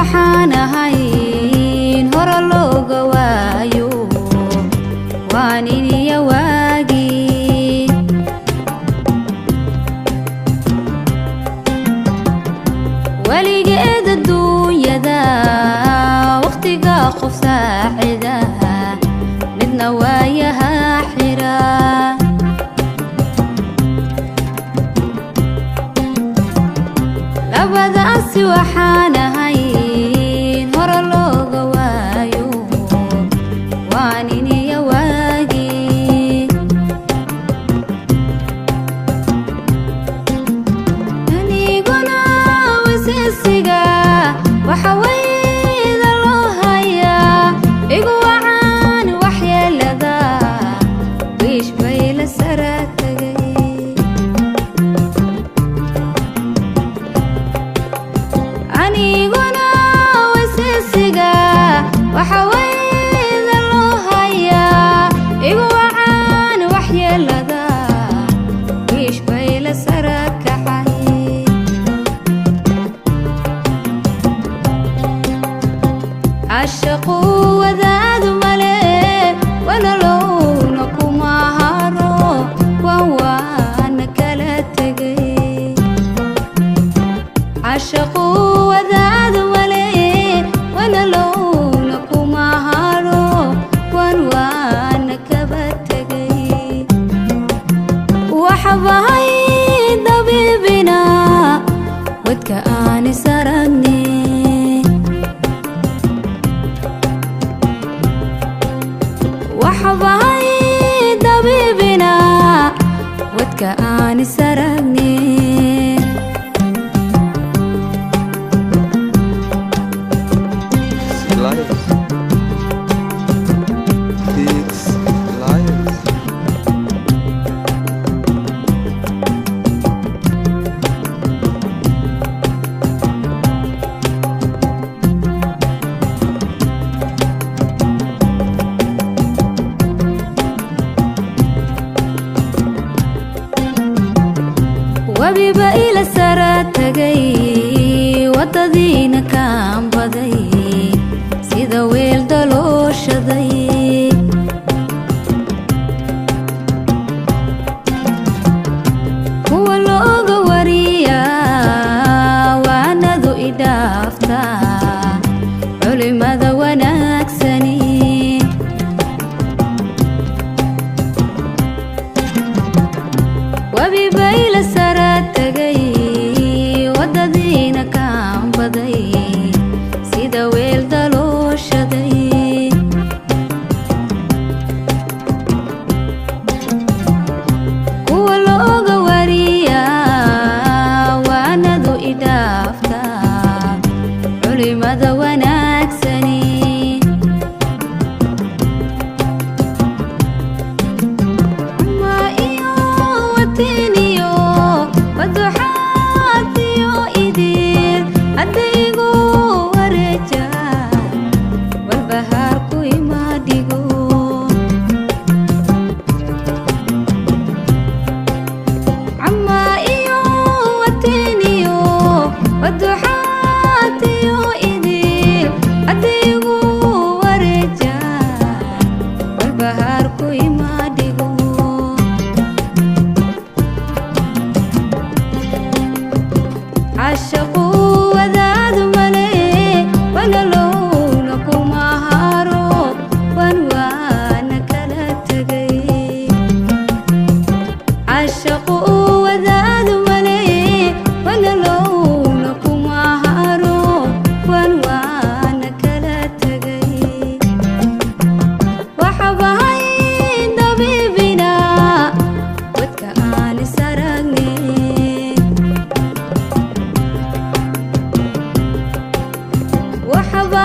waxaan ahayn hore looga waayo waa nin iyo waagii weligeed adduunyada waqtiga qof saacidaha midna waayaha xira labadaasi waxaan ahayn hore looga waayo waa nin iyo waagii aniguna wisisiga waxa wayda loo hayaa igu wacaan waxyeelada wiish bay la sara tagay aniguna wisisiga waxa wayda loo hayaa igu wacaan waxyeelada wiish bay la sara kacay ashaqu wadaadu male wala lowna kuma haro waana kala tegay ashaqu wadaadu male wala lowna kuma haro waana kaba tegay waxbahay dabibina wadka aan isaragni waxbahay dabibina wadka aan isaragni wabiba ila sara tagay wadadiina kaan baday sida weel dalooshaday kuwa looga wariyaa waanadu idhaaftaa culimada wanaagsani wabiba ila sara tagay wadadiina kaan baday sida weel dalooshaday kuwa looga wariyaa waanadu idhaaftaa culimada wanaagsani ashaqu wadaadu male wala lowna kuma haro waana kala tegay ashaqu wadaadu male wala lowna kuma haro waana kala tegay waxbahay dabibina wadka aan isaragni waxba